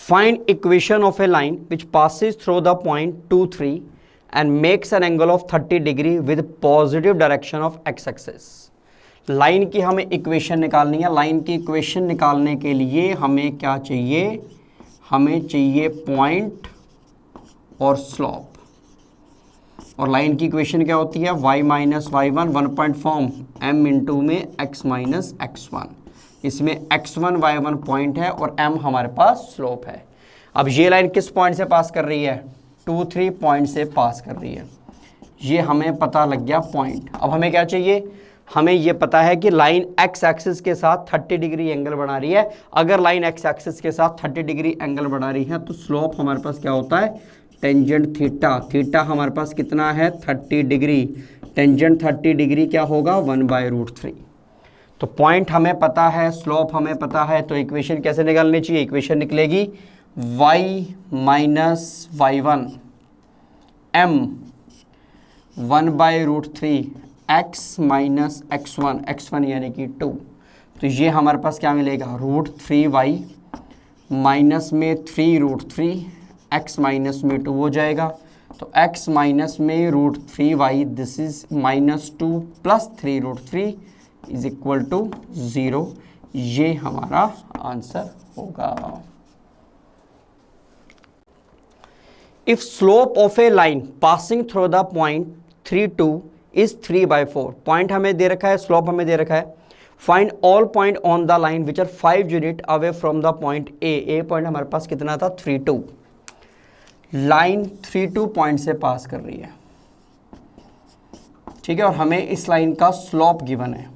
Find equation of a line which passes through the point 2, 3 and makes an angle of 30 degree with positive direction of x-axis। Line की हमें equation निकालनी है। Line की equation निकालने के लिए हमें क्या चाहिए? हमें चाहिए पॉइंट और स्लोप। और लाइन की इक्वेशन क्या होती है? y minus Y one point form m into में x माइनस x1। इसमें x1 y1 पॉइंट है और m हमारे पास स्लोप है। अब ये लाइन किस पॉइंट से पास कर रही है? 2, 3 पॉइंट से पास कर रही है। ये हमें पता लग गया पॉइंट। अब हमें क्या चाहिए? हमें ये पता है कि लाइन x एक्सिस के साथ 30 डिग्री एंगल बना रही है। अगर लाइन x एक्सिस के साथ 30 डिग्री एंगल बना रही है तो स्लोप हमारे पास क्या होता है? Tangent theta. थीटा हमारे पास कितना है? 30 डिग्री। टेंजेंट 30 डिग्री क्या होगा? 1/√3। तो पॉइंट हमें पता है, स्लोप हमें पता है, तो इक्वेशन कैसे निकालनी चाहिए? इक्वेशन निकलेगी y minus Y one m 1/√3 x minus x1 यानी कि 2। तो ये हमारे पास क्या मिलेगा? √3y माइनस में 3√3 x माइनस में 2 हो जाएगा। तो x माइनस में √3y this is -2 plus 3√3 is equal to 0। ये हमारा आंसर होगा। If slope of a line passing through the point 3, 2 is 3/4। Point हमें दे रखा है, स्लोप हमें दे रखा है। Find all point on the line which are 5 unit away from the point a point हमारे पास कितना था? 3, 2। लाइन 3, 2 पॉइंट से पास कर रही है, ठीक है। और हमें इस लाइन का स्लोप गिवन है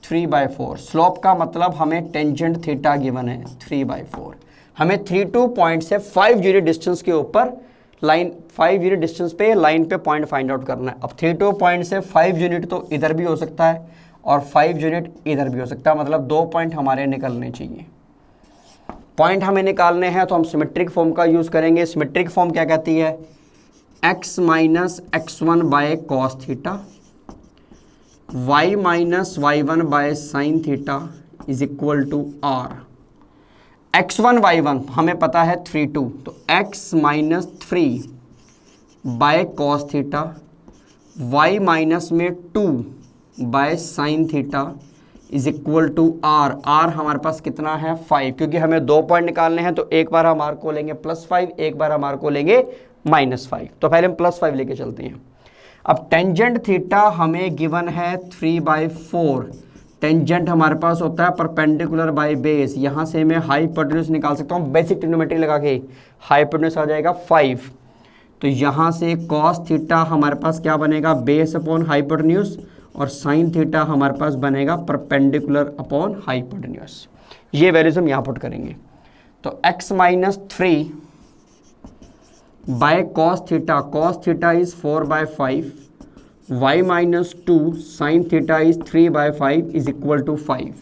3/4। स्लोप का मतलब हमें टेंजेंट थीटा गिवन है 3/4। हमें 3, 2 पॉइंट से 5 यूनिट डिस्टेंस के ऊपर लाइन 5 यूनिट डिस्टेंस पे लाइन पे पॉइंट फाइंड आउट करना है। अब 3, 2 पॉइंट से 5 यूनिट तो इधर भी हो सकता है और 5 यूनिट इधर भी हो सकता है, मतलब 2 पॉइंट हमारे निकलने चाहिए। पॉइंट हमें निकालने हैं तो हम सिमेट्रिक फॉर्म का यूज करेंगे। सिमेट्रिक फॉर्म क्या कहती है? x minus x1 by cos theta y minus y1 by sine theta is equal to r। x1 y1 हमें पता है 3, 2, तो x minus 3 by cos theta y minus में 2 by sine theta is equal to r। r हमारे पास कितना है? 5। क्योंकि हमें 2 पॉइंट निकालने हैं तो एक बार हम r को लेंगे +5, एक बार हम r को लेंगे -5। तो पहले हम +5 लेके चलते हैं। अब टेंजेंट थीटा हमें गिवन है 3/4। टेंजेंट हमारे पास होता है परपेंडिकुलर बाय बेस। यहाँ से मैं हाइपोटेन्यूज निकाल सकता हूँ बेसिक ट्रिग्नोमेट्री लगा के। हाइपोटेन्यूज आ जाएगा 5। तो यहाँ से कॉस थीटा हमारे पास क्या बनेगा? Base upon hypotenuse. और साइन थीटा हमारे पास बनेगा परपेंडिकुलर अपॉन हाइपोटेन्यूज। ये वैल्यूज हम यहाँ पुट करेंगे। तो x minus 3 by cos theta is 4/5 y minus 2 sine theta is 3/5 is equal to 5।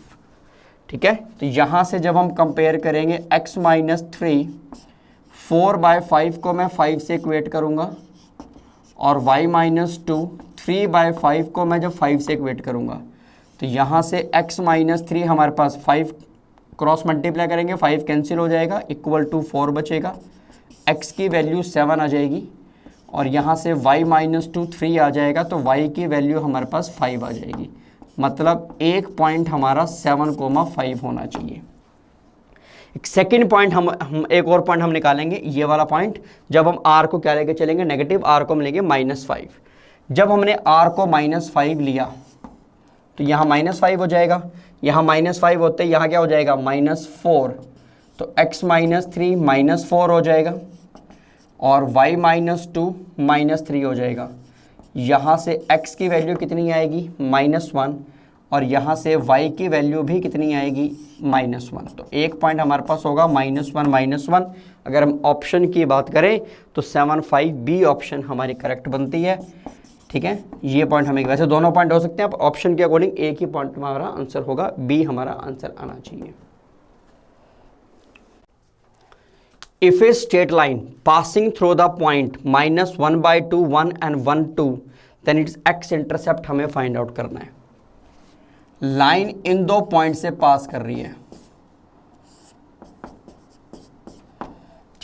ठीक है, तो यहाँ से जब हम कंपेयर करेंगे x माइनस 3 4/5 को मैं 5 से इक्वेट करूँगा और y माइनस 2 3/5 को मैं जब 5 से इक्वेट करूँगा तो यहाँ से x माइनस 3 हमारे पास 5 क्रॉस मल्टीप्लाई करेंगे, 5 कैंसिल हो जाएगा, इक्वल टू 4 बचेगा। x की वैल्यू 7 आ जाएगी और यहाँ से y माइनस 2 3 आ जाएगा, तो y की वैल्यू हमारे पास 5 आ जाएगी। मतलब एक पॉइंट हमारा 7,5 होना चाहिए। एक सेकेंड पॉइंट हम एक और पॉइंट हम निकालेंगे, ये वाला पॉइंट। जब हम r को क्या लेके चलेंगे? नेगेटिव। r को हम लेंगे -5। जब हमने r को -5 लिया तो यहाँ -5 हो जाएगा, यहाँ -5 होते यहाँ क्या हो जाएगा? -4। तो x माइनस 3 -4 हो जाएगा और y माइनस 2 -3 हो जाएगा। यहाँ से x की वैल्यू कितनी आएगी? -1। और यहाँ से y की वैल्यू भी कितनी आएगी? -1। तो एक पॉइंट हमारे पास होगा -1। अगर हम ऑप्शन की बात करें तो 7, 5 बी ऑप्शन हमारी करेक्ट बनती है। ठीक है, ये पॉइंट हमें, वैसे दोनों पॉइंट हो सकते हैं, ऑप्शन के अकॉर्डिंग एक ही पॉइंट हमारा आंसर होगा, बी हमारा आंसर आना चाहिए। If a straight line passing through the point -1/2, 1 and 1, 2, then its x intercept हमें फाइंड आउट करना है। लाइन इन दो पॉइंट से पास कर रही है,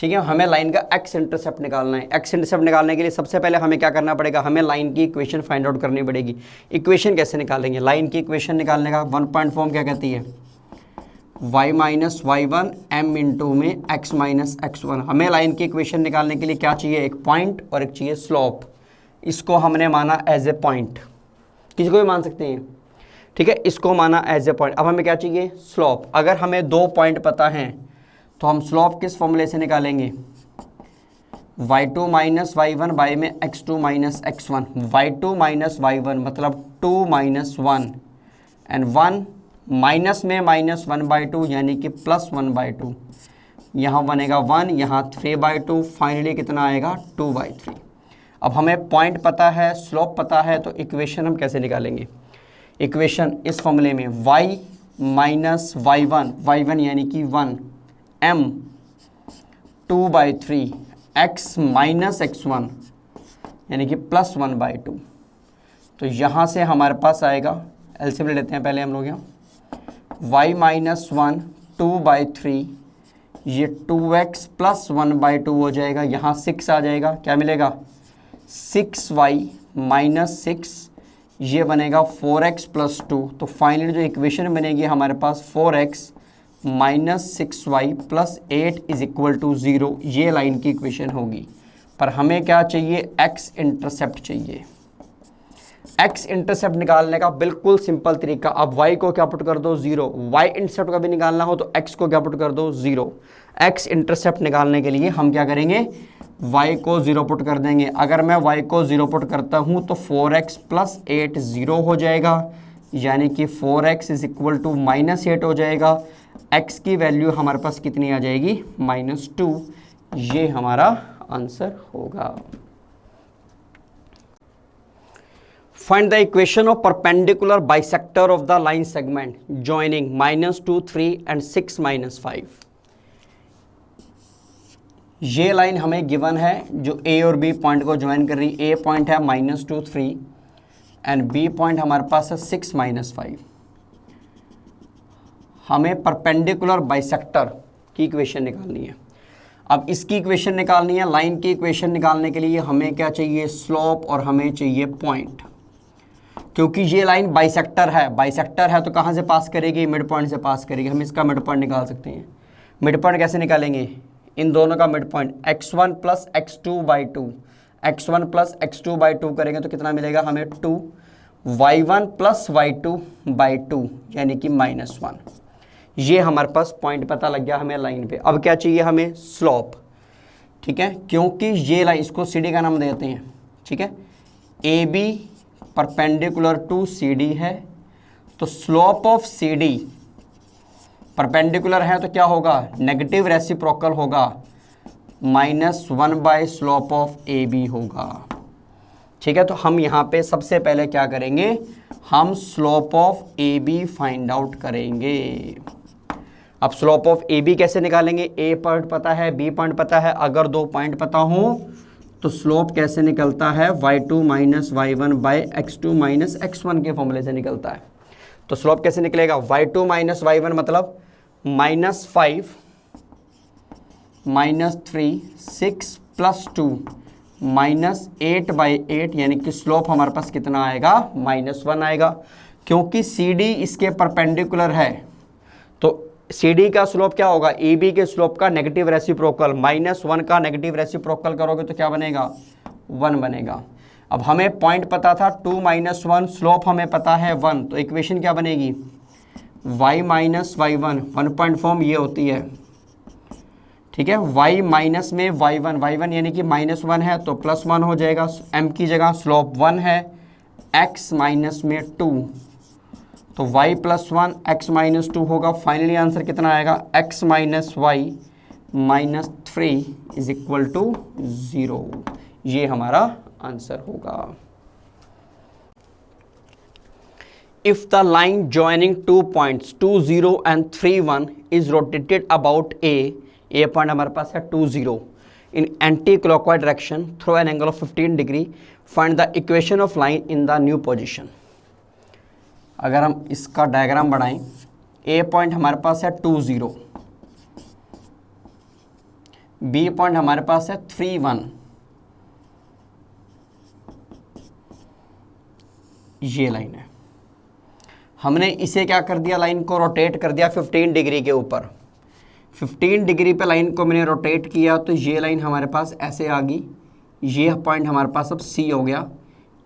ठीक है, हमें लाइन का एक्स इंटरसेप्ट निकालना है। एक्स इंटरसेप्ट निकालने के लिए सबसे पहले हमें क्या करना पड़ेगा, हमें लाइन की इक्वेशन फाइंड आउट करनी पड़ेगी। इक्वेशन कैसे निकालेंगे, लाइन की इक्वेशन निकालने का वन पॉइंट फॉर्म क्या कहती है, y minus Y one M into में x माइनस एक्स वन। हमें लाइन की इक्वेशन निकालने के लिए क्या चाहिए, एक पॉइंट और एक चाहिए स्लोप। इसको हमने माना एज ए पॉइंट, किसी को भी मान सकते हैं, ठीक है, इसको माना एज ए पॉइंट। अब हमें क्या चाहिए, स्लोप। अगर हमें दो पॉइंट पता हैं तो हम स्लोप किस फॉर्मूले से निकालेंगे, y2 minus Y one by में x2 minus X one. y2 minus Y one मतलब 2 माइनस वन एंड 1 माइनस में माइनस 1/2 यानी कि प्लस 1/2। यहाँ बनेगा 1, यहाँ 3/2, फाइनली कितना आएगा 2/3। अब हमें पॉइंट पता है, स्लोप पता है, तो इक्वेशन हम कैसे निकालेंगे, इक्वेशन इस फॉर्मूले में y माइनस वाई वन यानी कि 1 m 2/3 x minus X one यानी कि प्लस 1/2। तो यहाँ से हमारे पास आएगा, एलसीएम ले लेते हैं पहले हम लोग, यहाँ y माइनस 1 2/3, ये 2x प्लस 1/2 हो जाएगा, यहाँ 6 आ जाएगा, क्या मिलेगा 6y माइनस 6, ये बनेगा 4x प्लस 2। तो फाइनली जो इक्वेशन बनेगी हमारे पास 4x minus 6y plus 8 is equal to 0, ये लाइन की इक्वेशन होगी। पर हमें क्या चाहिए, x इंटरसेप्ट चाहिए। x इंटरसेप्ट निकालने का बिल्कुल सिंपल तरीका, अब y को क्या पुट कर दो 0, y इंटरसेप्ट का भी निकालना हो तो x को क्या पुट कर दो 0। x इंटरसेप्ट निकालने के लिए हम क्या करेंगे, y को 0 पुट कर देंगे। अगर मैं y को 0 पुट करता हूं तो 4x प्लस 8 0 हो जाएगा, यानी कि 4x is equal to minus 8 हो जाएगा। x की वैल्यू हमारे पास कितनी आ जाएगी, -2, ये हमारा आंसर होगा। Find the equation of perpendicular bisector of the line segment joining -2, 3 and 6 minus 5। ये लाइन हमें गिवन है जो A और B पॉइंट को ज्वाइन कर रही। A पॉइंट है -2, 3 एंड B पॉइंट हमारे पास है 6 minus 5। हमें परपेंडिकुलर बाइसेक्टर की इक्वेशन निकालनी है। अब इसकी इक्वेशन निकालनी है, लाइन की इक्वेशन निकालने के लिए हमें क्या चाहिए, स्लोप और हमें चाहिए पॉइंट। क्योंकि ये लाइन बाइसेक्टर है तो कहाँ से पास करेगी, मिड पॉइंट से पास करेगी। हम इसका मिड पॉइंट निकाल सकते हैं। मिड पॉइंट कैसे निकालेंगे, इन दोनों का mid point x1 plus x2/2, x1 plus x2/2 करेंगे तो कितना मिलेगा हमें 2, y1 प्लस y2/2 यानी कि -1। ये हमारे पास पॉइंट पता लग गया हमें लाइन पे। अब क्या चाहिए हमें, स्लोप, ठीक है, क्योंकि ये लाइन, इसको CD का नाम देते हैं, ठीक है, AB परपेंडिकुलर टू CD है, तो स्लोप ऑफ CD परपेंडिकुलर है तो क्या होगा, नेगेटिव रेसिप्रोकल होगा, -1 बाय स्लोप ऑफ AB होगा। ठीक है, तो हम यहाँ पे सबसे पहले क्या करेंगे, हम slope of AB find out करेंगे। अब स्लोप ऑफ AB कैसे निकालेंगे, A पॉइंट पता है, B पॉइंट पता है। अगर दो पॉइंट पता हो तो स्लोप कैसे निकलता है, y2 minus Y one by x2 minus x1 के फॉर्मूले से निकलता है। तो स्लोप कैसे निकलेगा, y2 माइनस वाई वन मतलब -5 -3 6 प्लस 2 -8/8 यानी कि स्लोप हमारे पास कितना आएगा, -1 आएगा। क्योंकि CD इसके परपेंडिकुलर है तो CD का स्लोप क्या होगा, AB के स्लोप का नेगेटिव रेसिप्रोकल, -1 का नेगेटिव रेसिप्रोकल करोगे तो क्या बनेगा, 1 बनेगा। अब हमें पॉइंट पता था 2 - 1, स्लोप हमें पता है 1, तो इक्वेशन क्या बनेगी, y minus Y one, 1 point form ये होती है, ठीक है, y माइनस में y1 यानी कि -1 है तो +1 हो जाएगा, m की जगह स्लोप 1 है, x माइनस में 2 तो y प्लस 1 x माइनस 2 होगा। फाइनली आंसर कितना आएगा, x minus Y minus 3 is equal to 0, ये हमारा आंसर होगा। If the line joining 2 points 2, 0 and 3, 1 is rotated about A point हमारे पास है 2, 0 in anti-clockwise direction through an angle of 15 degree, find the equation of line in the new position। अगर हम इसका diagram बनाएं, A पॉइंट हमारे पास है 2, 0, बी पॉइंट हमारे पास है 3 1, ये लाइन है। हमने इसे क्या कर दिया, लाइन को रोटेट कर दिया 15 डिग्री के ऊपर। 15 डिग्री पे लाइन को मैंने रोटेट किया तो ये लाइन हमारे पास ऐसे आ गई, ये पॉइंट हमारे पास अब सी हो गया,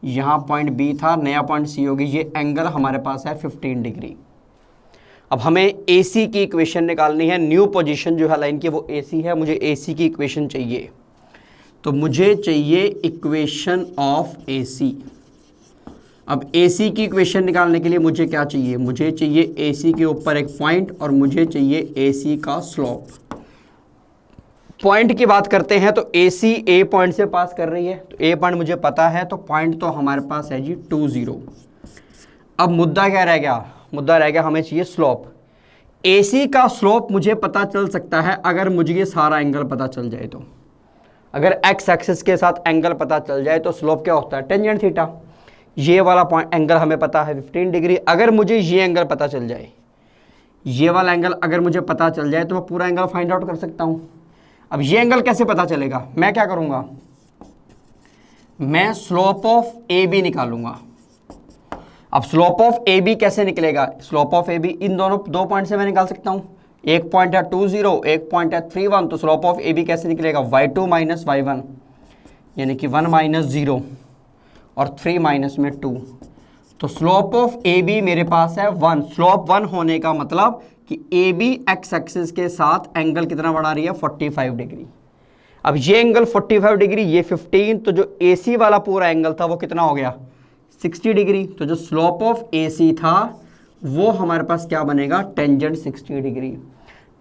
यहाँ पॉइंट बी था, नया पॉइंट सी हो गई, ये एंगल हमारे पास है 15 डिग्री। अब हमें AC की इक्वेशन निकालनी है, न्यू पोजीशन जो है लाइन की वो AC है, मुझे AC की इक्वेशन चाहिए। तो मुझे चाहिए इक्वेशन ऑफ AC। अब AC की इक्वेशन निकालने के लिए मुझे क्या चाहिए, मुझे चाहिए AC के ऊपर एक पॉइंट और मुझे चाहिए AC का स्लोप। पॉइंट की बात करते हैं तो AC A पॉइंट से पास कर रही है, तो A पॉइंट मुझे पता है, तो पॉइंट तो हमारे पास है जी 2 0। अब मुद्दा क्या रह गया, मुद्दा रह गया हमें चाहिए स्लोप। AC का स्लोप मुझे पता चल सकता है अगर मुझे ये सारा एंगल पता चल जाए। तो अगर x एक्सिस के साथ एंगल पता चल जाए तो स्लोप क्या होता है, टेंजेंट थीटा। ये वाला पॉइंट एंगल हमें पता है 15 डिग्री। अगर मुझे ये एंगल पता चल जाए, ये वाला एंगल अगर मुझे पता चल जाए तो मैं पूरा एंगल फाइंड आउट कर सकता हूँ। अब ये एंगल कैसे पता चलेगा, मैं क्या करूँगा, मैं स्लोप ऑफ AB निकालूंगा। अब स्लोप ऑफ AB कैसे निकलेगा, स्लोप ऑफ AB इन दोनों दो पॉइंट से मैं निकाल सकता हूँ। एक पॉइंट है 2 0, एक पॉइंट है 3 1, तो स्लोप ऑफ AB कैसे निकलेगा, y2 माइनस y1, यानी कि 1 माइनस 0 और 3 माइनस में 2। तो स्लोप ऑफ AB मेरे पास है 1। स्लोप 1 होने का मतलब कि AB x एक्सिस के साथ एंगल कितना बढ़ा रही है, 45 डिग्री। अब ये एंगल 45 डिग्री, ये 15, तो जो AC वाला पूरा एंगल था वो कितना हो गया, 60 डिग्री। तो जो स्लोप ऑफ AC था वो हमारे पास क्या बनेगा, टेंजेंट 60 डिग्री।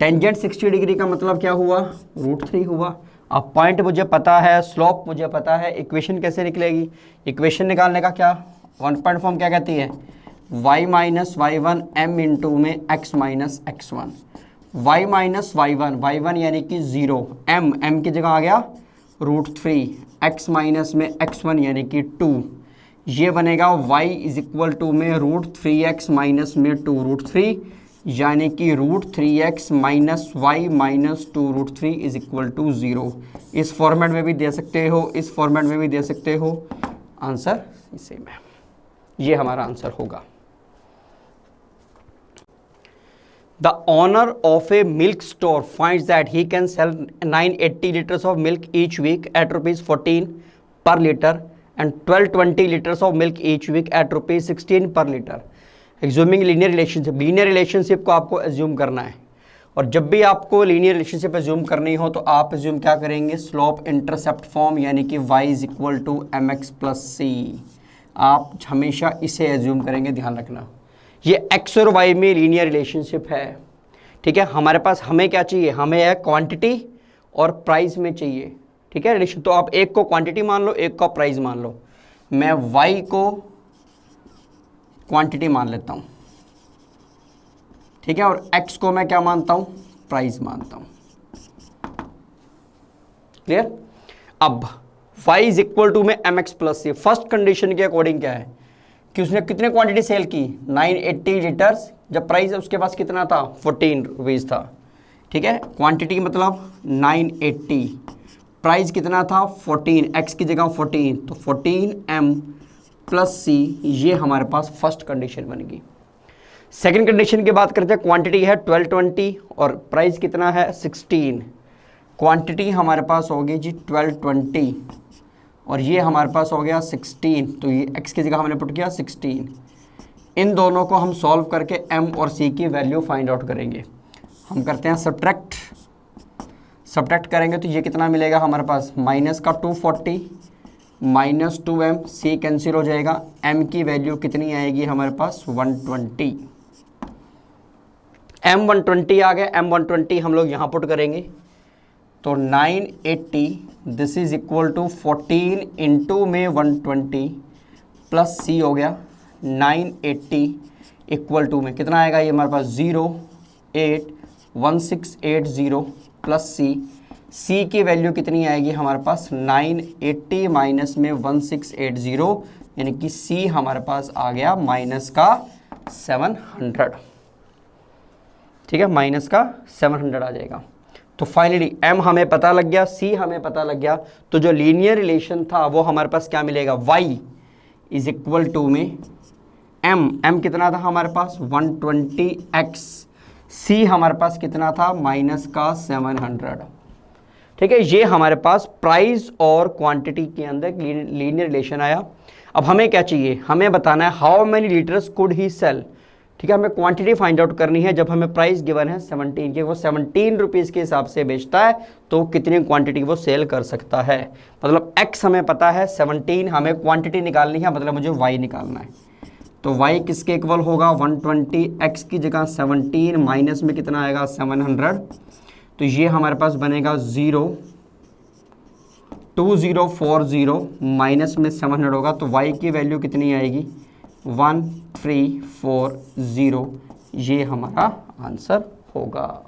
टेंजेंट 60 डिग्री का मतलब क्या हुआ, √3 हुआ। अब पॉइंट मुझे पता है, स्लोप मुझे पता है, इक्वेशन कैसे निकलेगी, इक्वेशन निकालने का क्या 1 पॉइंट फॉर्म क्या कहती है, y minus y1 m into में x minus x1। y minus y1 यानी कि 0, m की जगह आ गया √3, x माइनस में x1 यानी कि 2, ये बनेगा y इज इक्वल टू में √3x माइनस में 2 √3, यानी कि √3x minus y minus 2 √3 is equal to 0। इस फॉर्मेट में भी दे सकते हो, इस फॉर्मेट में भी दे सकते हो, आंसर सेम है, ये हमारा आंसर होगा। The owner of a milk store finds that he can sell 980 liters of milk each week at rupees 14 per liter and 1220 liters of milk each week at rupees 16 per liter. Assuming linear relationship, linear relationship को आपको assume करना है, और जब भी आपको linear relationship assume करनी हो तो आप assume क्या करेंगे, slope intercept form, यानी कि y is equal to mx plus c। आप हमेशा इसे assume करेंगे, ध्यान रखना। ये x और y में लीनियर रिलेशनशिप है, ठीक है। हमारे पास हमें क्या चाहिए, हमें है क्वांटिटी और प्राइस में चाहिए, ठीक है रिलेशन। तो आप एक को क्वांटिटी मान लो, एक को प्राइस मान लो। मैं y को क्वांटिटी मान लेता हूँ, ठीक है, और x को मैं क्या मानता हूँ, प्राइस मानता हूँ। क्लियर। अब y इज इक्वल टू में mx plus c। First condition के अकॉर्डिंग क्या है कि उसने कितने क्वांटिटी सेल की, 980 लीटर्स, जब प्राइस उसके पास कितना था, 14 रुपीज़ था, ठीक है। क्वांटिटी मतलब 980, प्राइस कितना था 14, x की जगह 14, तो 14m प्लस c, ये हमारे पास फर्स्ट कंडीशन बन गई। सेकंड कंडीशन की बात करते हैं, क्वांटिटी है 1220 और प्राइस कितना है 16। क्वांटिटी हमारे पास होगी जी 1220 और ये हमारे पास हो गया 16, तो ये x की जगह हमने पुट किया 16। इन दोनों को हम सॉल्व करके m और c की वैल्यू फाइंड आउट करेंगे। हम करते हैं सब्ट्रैक्ट करेंगे तो ये कितना मिलेगा हमारे पास, माइनस का 240 माइनस 2m, c कैंसिल हो जाएगा, m की वैल्यू कितनी आएगी हमारे पास 120। m 120 आ गया, m 120 हम लोग यहाँ पुट करेंगे तो 980 this is equal to 14 into में 120 प्लस c हो गया 980 इक्वल टू में कितना आएगा, ये हमारे पास 081,680 प्लस c की वैल्यू कितनी आएगी हमारे पास 980 माइनस में 1680, यानी कि c हमारे पास आ गया माइनस का 700, ठीक है, माइनस का 700 आ जाएगा। तो फाइनली m हमें पता लग गया, c हमें पता लग गया, तो जो लीनियर रिलेशन था वो हमारे पास क्या मिलेगा, y इज इक्वल टू में m कितना था हमारे पास 120x, c हमारे पास कितना था माइनस का 700। ठीक है, ये हमारे पास प्राइस और क्वांटिटी के अंदर लीनियर रिलेशन आया। अब हमें क्या चाहिए, हमें बताना है how many litres could he sell. ठीक है, हमें क्वांटिटी फाइंड आउट करनी है। जब हमें प्राइस गिवन है 17 के, वो 17 रुपीज़ के हिसाब से बेचता है तो कितनी क्वांटिटी वो सेल कर सकता है। मतलब x हमें पता है 17, हमें क्वांटिटी निकालनी है, मतलब मुझे y निकालना है। तो y किसके इक्वल होगा, 120, x की जगह 17 माइनस में कितना आएगा 700, तो ये हमारे पास बनेगा 02040 माइनस में 700 होगा, तो y की वैल्यू कितनी आएगी 1340, ये हमारा आंसर होगा।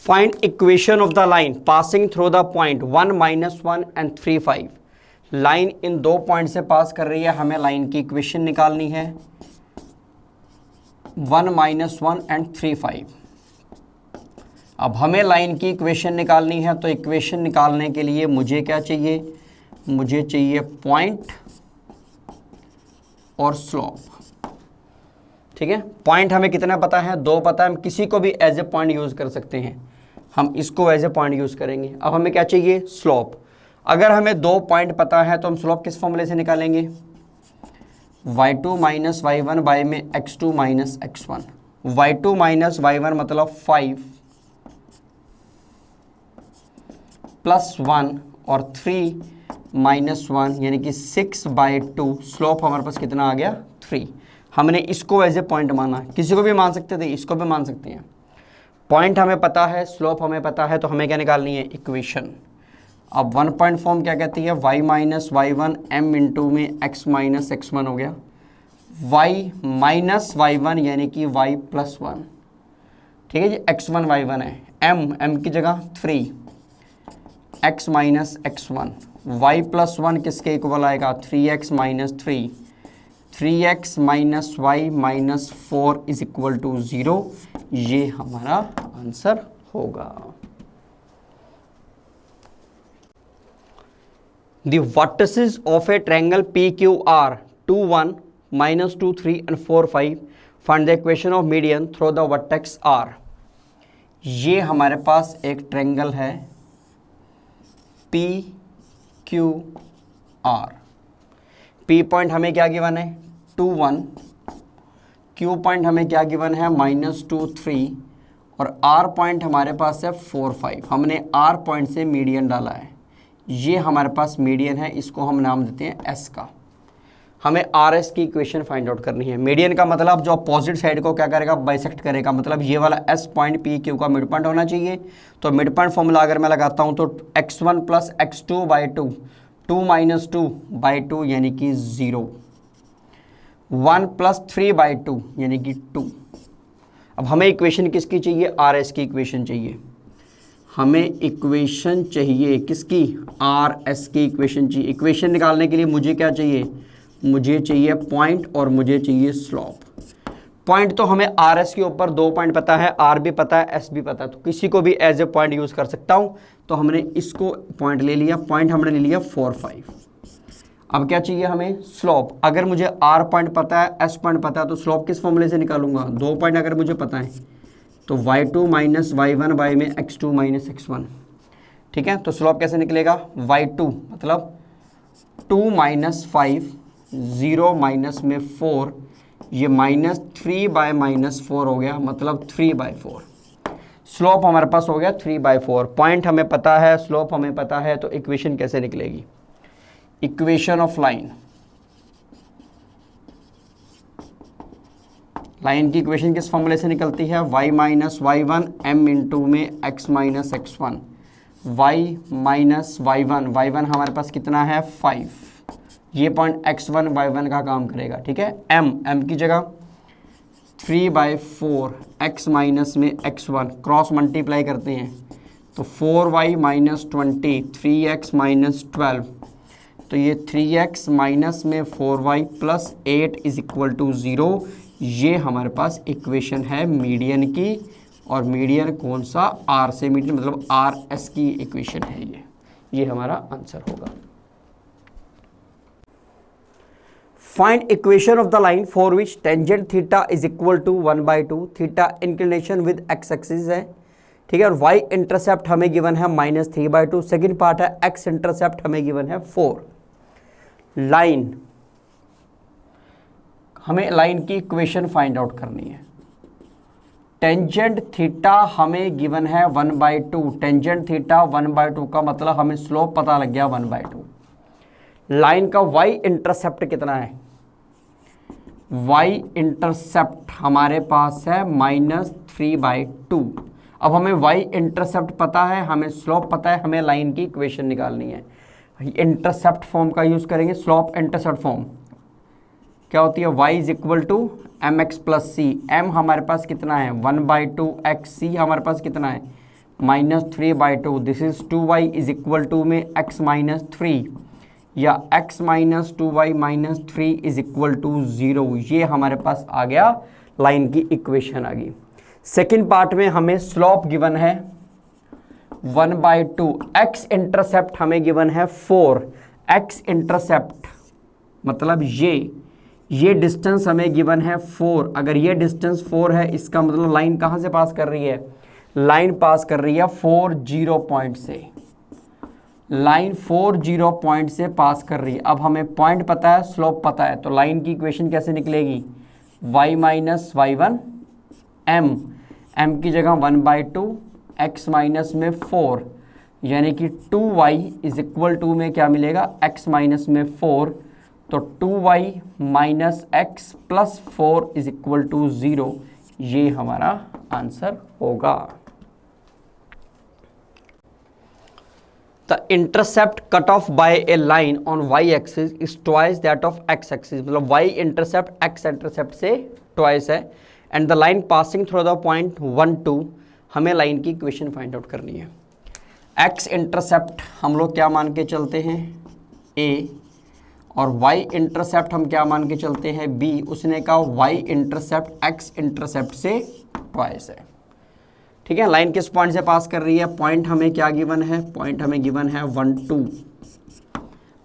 Find equation of the line passing through the point 1, -1 and 3, 5। Line in दो पॉइंट से पास कर रही है, हमें लाइन की इक्वेशन निकालनी है 1, -1 एंड 3, 5। अब हमें लाइन की इक्वेशन निकालनी है, तो इक्वेशन निकालने के लिए मुझे क्या चाहिए, मुझे चाहिए पॉइंट और स्लोप। ठीक है, पॉइंट हमें कितना पता है, 2 पता है, हम किसी को भी एज ए पॉइंट यूज कर सकते हैं, हम इसको एज ए पॉइंट यूज करेंगे। अब हमें क्या चाहिए, स्लोप। अगर हमें 2 पॉइंट पता है तो हम स्लोप किस फॉर्मूले से निकालेंगे, y2 माइनस y1 बाय में x2 minus x1। y2 minus y1 मतलब 5 प्लस 1 और 3 माइनस 1 यानी कि 6/2। स्लोप हमारे पास कितना आ गया 3। हमने इसको एज ए पॉइंट माना, किसी को भी मान सकते थे, इसको भी मान सकते हैं। पॉइंट हमें पता है, स्लोप हमें पता है, तो हमें क्या निकालनी है, इक्वेशन। अब 1 पॉइंट फॉर्म क्या कहती है, y minus y1 m into में x माइनस x1 हो गया, y माइनस y1 यानी कि y प्लस 1। ठीक है जी, x1 y1 है, m की जगह 3, x minus x1, y plus 1 किसके इक्वल आएगा 3x minus 3, 3x minus y minus 4 is equal to 0, ये हमारा आंसर होगा। The vertices of a triangle PQR 2, 1, -2, 3 and 4, 5. Find the equation of median through the vertex R. ये हमारे पास एक triangle है PQR। P point हमें क्या गिवन है 2, 1, Q पॉइंट हमें क्या गिवन है -2, 3 और R पॉइंट हमारे पास है 4, 5। हमने R पॉइंट से मीडियन डाला है, ये हमारे पास मीडियन है, इसको हम नाम देते हैं S का। हमें RS की इक्वेशन फाइंड आउट करनी है। मीडियन का मतलब जो अपोजिट साइड को क्या करेगा, बाइसेक्ट करेगा, मतलब ये वाला S पॉइंट PQ का मिड पॉइंट होना चाहिए। तो मिड पॉइंट फॉर्मूला अगर मैं लगाता हूँ तो x1 प्लस x2/2, 2 माइनस 2/2 यानी कि 0, 1 प्लस 3/2 यानी कि 2। अब हमें इक्वेशन किसकी चाहिए, RS की इक्वेशन चाहिए। हमें इक्वेशन चाहिए किसकी, RS की इक्वेशन चाहिए। इक्वेशन निकालने के लिए मुझे क्या चाहिए, मुझे चाहिए पॉइंट और मुझे चाहिए स्लोप। पॉइंट तो हमें RS के ऊपर 2 पॉइंट पता है, R भी पता है, S भी पता है, तो किसी को भी एज ए पॉइंट यूज़ कर सकता हूँ। तो हमने इसको पॉइंट ले लिया, पॉइंट हमने ले लिया 4, 5। अब क्या चाहिए हमें, स्लोप। अगर मुझे R पॉइंट पता है, S पॉइंट पता है, तो स्लोप किस फॉर्मूले से निकालूंगा, 2 पॉइंट अगर मुझे पता है तो y2 माइनस y1 बाय में x2 माइनस x1। ठीक है, तो स्लोप कैसे निकलेगा, y2 मतलब 2 माइनस 5, 0 माइनस में 4, ये -3 बाय -4 हो गया, मतलब 3/4। स्लोप हमारे पास हो गया 3/4। पॉइंट हमें पता है, स्लोप हमें पता है, तो इक्वेशन कैसे निकलेगी, इक्वेशन ऑफ लाइन। लाइन की इक्वेशन किस फॉर्मूले से निकलती है, y minus y1 m into में x minus x1, y minus y1 हमारे पास कितना है 5, ये पॉइंट x1 y1 का काम करेगा। ठीक है, m की जगह 3/4, x माइनस में x1 क्रॉस मल्टीप्लाई करते हैं तो 4y माइनस 20, 3x माइनस 12, तो ये 3x माइनस में 4y plus 8 is equal to 0। ये हमारे पास इक्वेशन है मीडियन की और मीडियन कौन सा, आर से, मीडियन मतलब आर एस की इक्वेशन है ये हमारा आंसर होगा। Find equation of the line for which tangent theta is equal to 1/2, थीटा इंक्लिनेशन विद एक्स एक्सिस है, ठीक है, और वाई इंटरसेप्ट हमें गिवन है -3/2। सेकेंड पार्ट है एक्स इंटरसेप्ट हमें गिवन है 4। लाइन, हमें लाइन की इक्वेशन फाइंड आउट करनी है। टेंजेंट थीटा हमें गिवन है 1/2, टेंजेंट थीटा 1/2 का मतलब हमें स्लोप पता लग गया 1/2। लाइन का वाई इंटरसेप्ट कितना है, वाई इंटरसेप्ट हमारे पास है -3/2। अब हमें वाई इंटरसेप्ट पता है, हमें स्लोप पता है, हमें लाइन की इक्वेशन निकालनी है। इंटरसेप्ट फॉर्म का यूज करेंगे, स्लोप इंटरसेप्ट फॉर्म क्या होती है, y is equal to M X plus C. M हमारे पास कितना है 1/2 एक्स, सी हमारे पास कितना है -3/2। This is 2y is equal to में x -3 या x - 2y - 3 is equal to 0। ये हमारे पास आ गया, लाइन की इक्वेशन आ गई। सेकेंड पार्ट में हमें स्लोप गिवन है 1/2, x इंटरसेप्ट हमें गिवन है 4। x इंटरसेप्ट मतलब ये डिस्टेंस हमें गिवन है 4। अगर ये डिस्टेंस 4 है, इसका मतलब लाइन कहाँ से पास कर रही है, लाइन पास कर रही है 40 पॉइंट से, लाइन 40 पॉइंट से पास कर रही है। अब हमें पॉइंट पता है, स्लोप पता है, तो लाइन की इक्वेशन कैसे निकलेगी, y - y1 m की जगह 1/2 x माइनस में 4, यानी कि 2y इज इक्वल टू में क्या मिलेगा, x माइनस में 4, तो 2y - x plus 4 is equal to 0। ये हमारा आंसर होगा। The intercept cut off by a line on y axis is twice that of x axis, मतलब y इंटरसेप्ट x इंटरसेप्ट से ट्वाइस है, and the line passing through the point 1, 2। हमें line की equation find out करनी है। x intercept हम लोग क्या मान के चलते हैं, a, और y इंटरसेप्ट हम क्या मान के चलते हैं, b। उसने कहा y इंटरसेप्ट x इंटरसेप्ट से ट्वाइस है, ठीक है। लाइन किस पॉइंट से पास कर रही है, पॉइंट हमें क्या गिवन है, पॉइंट हमें गिवन है 1, 2।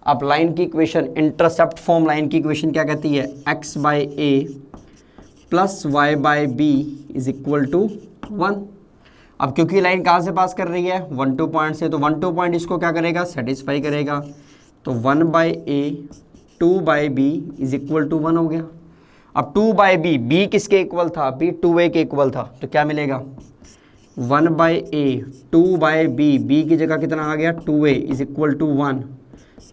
अब लाइन की इक्वेशन, इंटरसेप्ट फॉर्म लाइन की इक्वेशन क्या कहती है, x/a plus y/b is equal to 1। अब क्योंकि लाइन कहाँ से पास कर रही है, 1, 2 पॉइंट से, तो 1, 2 पॉइंट इसको क्या करेगा, सेटिस्फाई करेगा, तो 1/a 2/b is equal to 1 हो गया। अब 2/b, b किसके इक्वल था, b 2a के इक्वल था, तो क्या मिलेगा 1/a 2/b, b की जगह कितना आ गया 2a इज इक्वल टू 1,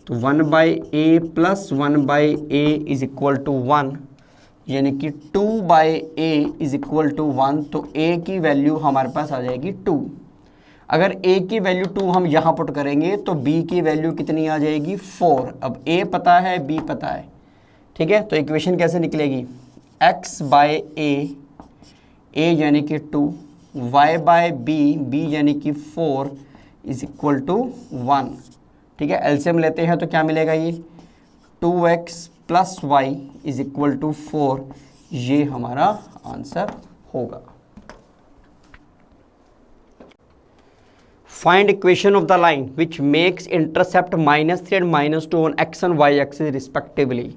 तो 1/a plus 1/a is equal to 1, यानी कि 2/a इज इक्वल टू 1। तो a की वैल्यू हमारे पास आ जाएगी 2। अगर a की वैल्यू 2 हम यहाँ पुट करेंगे तो b की वैल्यू कितनी आ जाएगी 4। अब a पता है, b पता है, ठीक है। तो इक्वेशन कैसे निकलेगी, x/a, a यानी कि 2, y/b, b यानी कि 4 इज इक्वल टू 1, ठीक है। एलसीएम लेते हैं तो क्या मिलेगा, ये 2x plus y is equal to 4। ये हमारा आंसर होगा। Find equation of the line which makes intercept -3 and -2 on x and y axis respectively.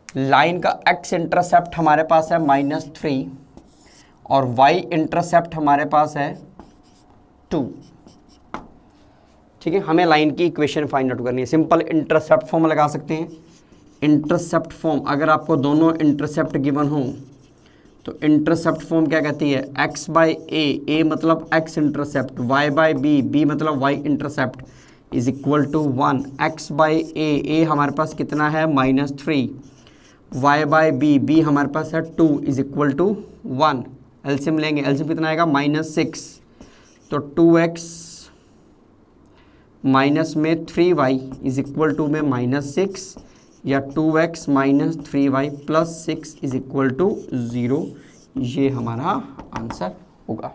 Line का x इंटरसेप्ट हमारे पास है -3 और y इंटरसेप्ट हमारे पास है 2, ठीक है। हमें लाइन की इक्वेशन फाइंड आउट करनी है। सिंपल इंटरसेप्ट फॉर्म लगा सकते हैं। इंटरसेप्ट फॉर्म, अगर आपको दोनों इंटरसेप्ट गिवन हो तो इंटरसेप्ट फॉर्म क्या कहती है, x/a, a मतलब x इंटरसेप्ट, y/b, b मतलब y intercept is equal to 1। x/a, a हमारे पास कितना है -3, y/b, b हमारे पास है 2 इज इक्वल टू 1। एलसीएम लेंगे, एलसीएम कितना आएगा -6, तो 2x माइनस में 3y इज इक्वल टू में -6, या 2x minus 3y plus 6 is equal to 0। ये हमारा आंसर होगा।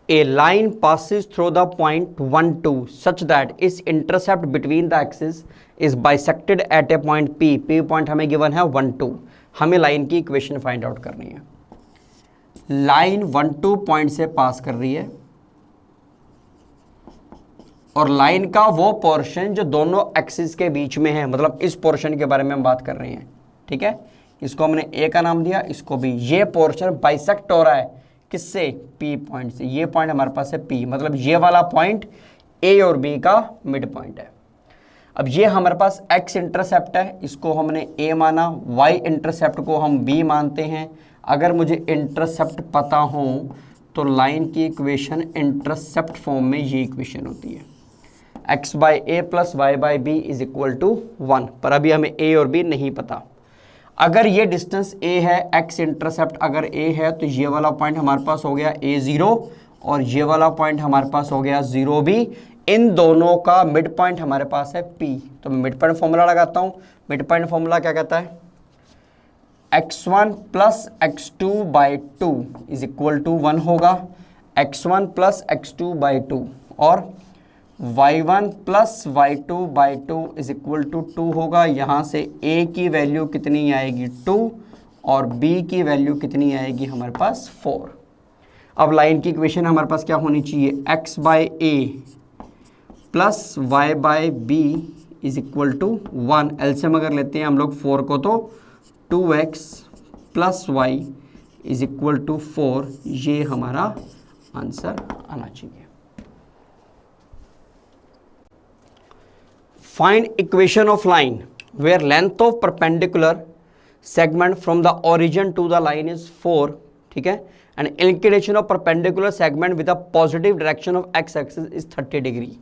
A line passes through the point 1, 2 such that its intercept between the axes is bisected at a point P. P point हमें given है 1, 2। हमें line की equation find out करनी है। Line 1 2 point से पास कर रही है और लाइन का वो पोर्शन जो दोनों एक्सिस के बीच में है, मतलब इस पोर्शन के बारे में हम बात कर रहे हैं। ठीक है, इसको हमने ए का नाम दिया, इसको भी। ये पोर्शन बाइसेक्ट हो रहा है किससे? पी पॉइंट से। ये पॉइंट हमारे पास है पी, मतलब ये वाला पॉइंट ए और बी का मिड पॉइंट है। अब ये हमारे पास एक्स इंटरसेप्ट है, इसको हमने ए माना, वाई इंटरसेप्ट को हम बी मानते हैं। अगर मुझे इंटरसेप्ट पता हो तो लाइन की इक्वेशन इंटरसेप्ट फॉर्म में ये इक्वेशन होती है, x by a plus y by b is equal to 1। पर अभी हमें ए और बी नहीं पता। अगर ये डिस्टेंस a है, x इंटरसेप्ट अगर a है, तो ये वाला पॉइंट हमारे पास हो गया a0 और ये वाला पॉइंट हमारे पास हो गया 0b। इन दोनों का मिड पॉइंट हमारे पास है p। तो मैं मिड पॉइंट फॉर्मूला लगाता हूँ। मिड पॉइंट फॉर्मूला क्या कहता है? x1 plus x2 by 2 is equal to 1 होगा, x1 प्लस x2 बाई 2, और y1 plus y2 by 2 is equal to 2 होगा। यहाँ से a की वैल्यू कितनी आएगी? 2, और b की वैल्यू कितनी आएगी हमारे पास? 4। अब लाइन की इक्वेशन हमारे पास क्या होनी चाहिए? x by a plus y by b is equal to 1। LCM अगर लेते हैं हम लोग 4 को, तो 2x plus y is equal to 4। ये हमारा आंसर आना चाहिए। Find equation of line where length of perpendicular segment from the origin to the line is 4, ठीक है, and inclination of perpendicular segment with a positive direction of x axis is 30 degree.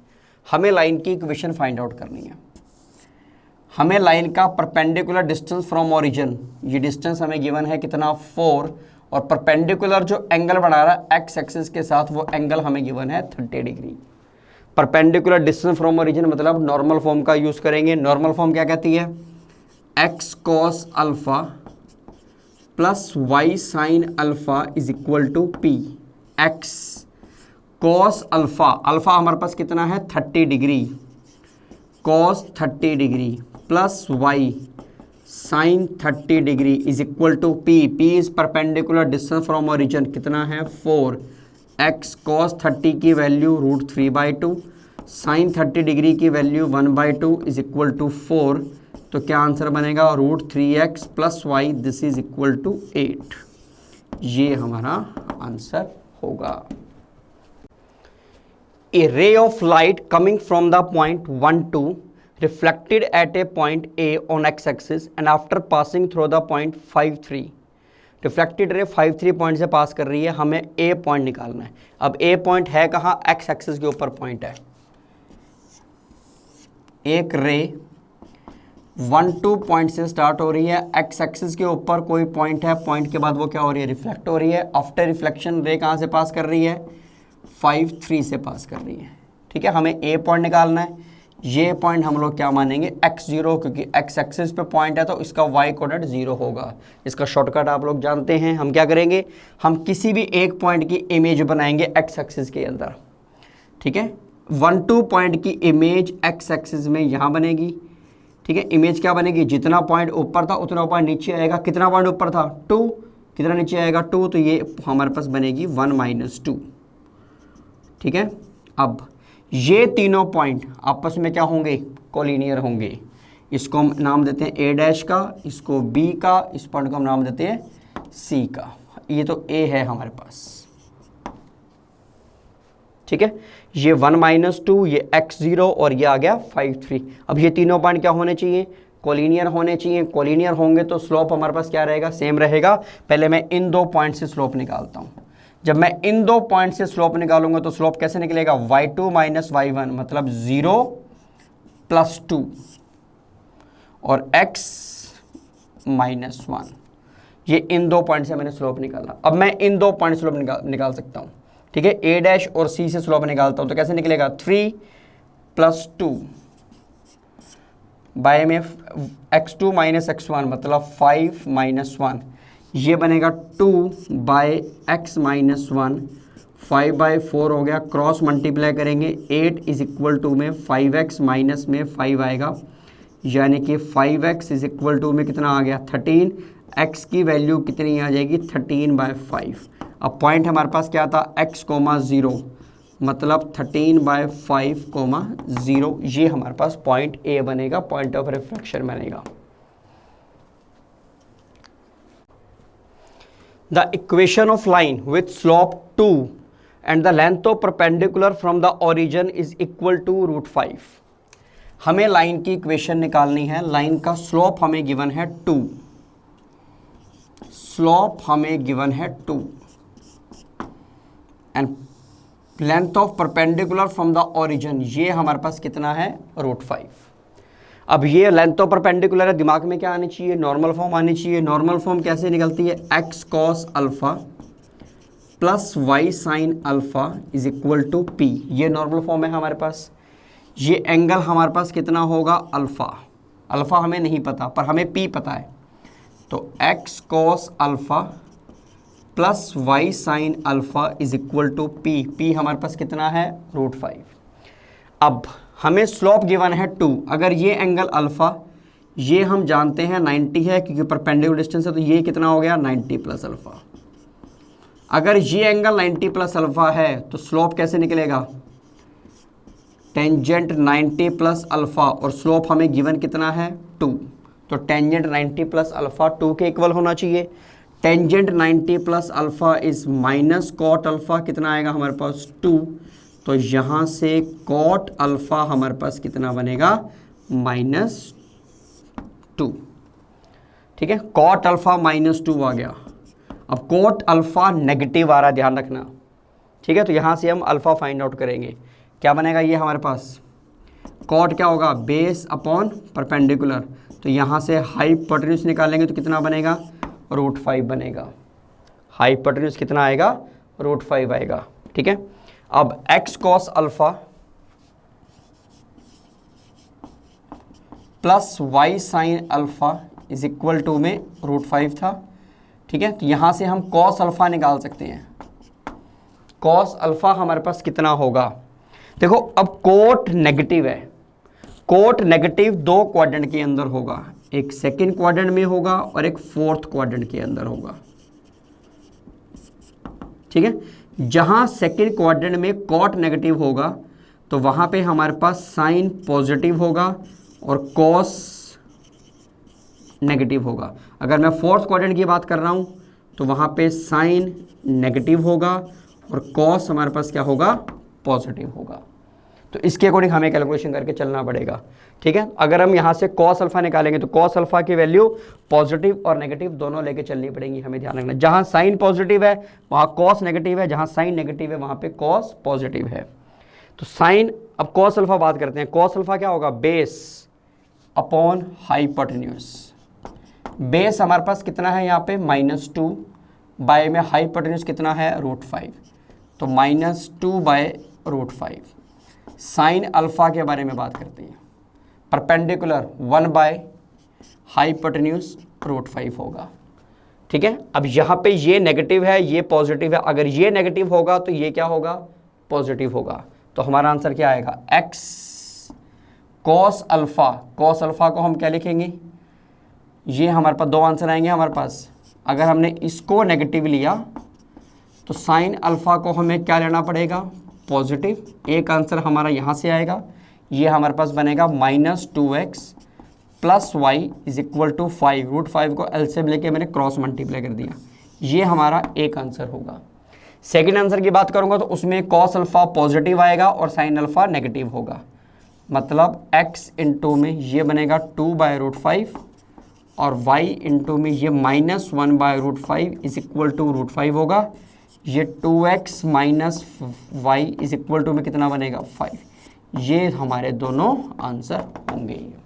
हमें line की equation find out करनी है। हमें line का perpendicular distance from origin, ये distance हमें गिवन है कितना? 4, और परपेंडिकुलर जो एंगल बना रहा है एक्स एक्सिस के साथ, वो एंगल हमें गिवन है 30 degree. Perpendicular distance from origin मतलब नॉर्मल फॉर्म का यूज करेंगे। नॉर्मल फॉर्म क्या कहती है? X cos alpha plus y sine alpha is equal to p. X cos alpha, alpha हमारे पास कितना है? 30 degree, cos 30 degree plus y sine 30 degree is equal to p. P is perpendicular distance from origin, कितना है? 4। X cos 30 की value √3/2, sine 30 degree की value 1/2 is equal to 4। तो क्या आंसर बनेगा? √3x plus y, this is equal to 8। ये हमारा answer होगा। A ray of light coming from the point 1 2 reflected at a point A on x-axis and after passing through the point 5 3। Reflected ray 5 3 point से पास कर रही है, हमें ए point निकालना है। अब ए पॉइंट है कहाँ? एक्स एक्सिस के ऊपर पॉइंट है। एक रे 1 2 पॉइंट से स्टार्ट हो रही है, एक्स एक्सिस के ऊपर कोई पॉइंट है, पॉइंट के बाद वो क्या हो रही है? रिफ्लेक्ट हो रही है। आफ्टर रिफ्लेक्शन रे कहाँ से पास कर रही है? 5 3 से पास कर रही है। ठीक है, हमें ए पॉइंट निकालना है। ये पॉइंट हम लोग क्या मानेंगे? x0, क्योंकि x एक्सिस पे पॉइंट है तो इसका y कोऑर्डिनेट 0 होगा। इसका शॉर्टकट आप लोग जानते हैं। हम क्या करेंगे? हम किसी भी एक पॉइंट की इमेज बनाएंगे x एक्सिस के अंदर। ठीक है, 1 2 पॉइंट की इमेज x एक्सिस में यहाँ बनेगी। ठीक है, इमेज क्या बनेगी? जितना पॉइंट ऊपर था उतना पॉइंट नीचे आएगा। कितना पॉइंट ऊपर था? 2। कितना नीचे आएगा? 2। तो ये हमारे पास बनेगी 1 - 2। ठीक है, अब ये तीनों पॉइंट आपस में क्या होंगे? कोलिनियर होंगे। इसको हम नाम देते हैं ए डैश का, इसको बी का, इस पॉइंट को हम नाम देते हैं सी का। ये तो ए है हमारे पास। ठीक है, ये 1 - 2, ये x0 और ये आ गया 5 3। अब ये तीनों पॉइंट क्या होने चाहिए? कोलिनियर होने चाहिए। कोलिनियर होंगे तो स्लोप हमारे पास क्या रहेगा? सेम रहेगा। पहले मैं इन दो पॉइंट से स्लोप निकालता हूँ। जब मैं इन दो पॉइंट से स्लोप निकालूंगा तो स्लोप कैसे निकलेगा? y2 - y1, मतलब 0 + 2 और x - 1। ये इन दो पॉइंट से मैंने स्लोप निकाला। अब मैं इन दो पॉइंट स्लोप निकाल सकता हूँ। ठीक है, ए डैश और सी से स्लोप निकालता हूँ तो कैसे निकलेगा? 3 + 2 बाय में x2 - x1, मतलब 5 - 1। ये बनेगा 2/x - 1, 5/4 हो गया। क्रॉस मल्टीप्लाई करेंगे, 8 इज इक्वल टू में 5x माइनस में 5 आएगा, यानी कि 5x इज इक्वल टू में कितना आ गया? 13। x की वैल्यू कितनी आ जाएगी 13/5। अब पॉइंट हमारे पास क्या था x, 0 मतलब 13/5, 0 ये हमारे पास पॉइंट A बनेगा, पॉइंट ऑफ रिफ्रैक्शन बनेगा। The equation of line with slope 2 and the length of perpendicular from the origin is equal to √5। हमें लाइन की इक्वेशन निकालनी है। लाइन का स्लोप हमें गिवन है 2, स्लोप हमें गिवन है 2 and length of perpendicular from the origin ये हमारे पास कितना है √5। अब ये लेंथ ऑफ परपेंडिकुलर है, दिमाग में क्या आनी चाहिए, नॉर्मल फॉर्म आनी चाहिए। नॉर्मल फॉर्म कैसे निकलती है, x cos alpha plus y sin alpha is equal to p। ये नॉर्मल फॉर्म है हमारे पास। ये एंगल हमारे पास कितना होगा अल्फा, अल्फा हमें नहीं पता पर हमें p पता है, तो x cos alpha plus y sin alpha is equal to p। p हमारे पास कितना है √5। अब हमें स्लोप गिवन है 2। अगर ये एंगल अल्फा, ये हम जानते हैं 90 है क्योंकि परपेंडिकुलर डिस्टेंस है, तो ये कितना हो गया 90 प्लस अल्फा। अगर ये एंगल 90 प्लस अल्फा है तो स्लोप कैसे निकलेगा, टेंजेंट 90 प्लस अल्फा और स्लोप हमें गिवन कितना है 2, तो टेंजेंट 90 प्लस अल्फा 2 के इक्वल होना चाहिए। Tangent 90 plus alpha is minus cot alpha, कितना आएगा हमारे पास 2, तो यहाँ से कॉट अल्फा हमारे पास कितना बनेगा -2। ठीक है, कॉट अल्फा -2 आ गया। अब कॉट अल्फा नेगेटिव आ रहा है, ध्यान रखना। ठीक है, तो यहाँ से हम अल्फा फाइंड आउट करेंगे, क्या बनेगा ये हमारे पास कॉट क्या होगा बेस अपॉन परपेंडिकुलर, तो यहाँ से हाइपोटेन्यूज निकालेंगे तो कितना बनेगा √5 बनेगा। हाइपोटेन्यूज कितना आएगा √5 आएगा। ठीक है, अब x cos alpha plus y sin alpha is equal to में √5 था। ठीक है, तो यहाँ से हम cos अल्फा निकाल सकते हैं। cos अल्फा हमारे पास कितना होगा, देखो अब कोट नेगेटिव है, कोट नेगेटिव 2 क्वाड्रेंट के अंदर होगा, एक सेकंड क्वाड्रेंट में होगा और एक फोर्थ क्वाड्रेंट के अंदर होगा। ठीक है, जहां सेकंड क्वाड्रेंट में कॉट नेगेटिव होगा तो वहां पे हमारे पास साइन पॉजिटिव होगा और कॉस नेगेटिव होगा। अगर मैं फोर्थ क्वाड्रेंट की बात कर रहा हूं तो वहां पे साइन नेगेटिव होगा और कॉस हमारे पास क्या होगा पॉजिटिव होगा। तो इसके अकॉर्डिंग हमें कैलकुलेशन करके चलना पड़ेगा। ठीक है, अगर हम यहाँ से कॉस अल्फा निकालेंगे तो कॉस अल्फा की वैल्यू पॉजिटिव और नेगेटिव दोनों लेके चलनी पड़ेंगी, हमें ध्यान रखना। जहाँ साइन पॉजिटिव है वहाँ कॉस नेगेटिव है, जहाँ साइन नेगेटिव है वहाँ पे कॉस पॉजिटिव है। तो साइन, अब कॉस अल्फा बात करते हैं। कॉस अल्फा क्या होगा बेस अपॉन हाइपोटेन्यूज। बेस हमारे पास कितना है यहाँ पे -2 बाय में हाइपोटेन्यूज कितना है √5, तो -2 बाय √5। साइन अल्फा के बारे में बात करते हैं, परपेंडिकुलर 1 बाय हाइपोटेन्यूज √5 होगा। ठीक है, अब यहाँ पे ये नेगेटिव है ये पॉजिटिव है, अगर ये नेगेटिव होगा तो ये क्या होगा पॉजिटिव होगा, तो हमारा आंसर क्या आएगा x cos alpha. cos alpha को हम क्या लिखेंगे, ये हमारे पास 2 आंसर आएंगे हमारे पास। अगर हमने इसको नेगेटिव लिया तो साइन अल्फा को हमें क्या लेना पड़ेगा पॉजिटिव, एक आंसर हमारा यहाँ से आएगा, ये हमारे पास बनेगा -2x plus y is equal to 5। √5 को एलसीएम लेके मैंने क्रॉस मल्टीप्लाई कर दिया, ये हमारा एक आंसर होगा। सेकंड आंसर की बात करूंगा तो उसमें कॉस अल्फा पॉजिटिव आएगा और साइन अल्फा नेगेटिव होगा, मतलब x इंटू में ये बनेगा 2 बाय √5 और y इंटू में ये -1 बाय √5 इज इक्वल टू √5 होगा। ये 2x minus y is equal to में कितना बनेगा 5। ये हमारे दोनों आंसर होंगे।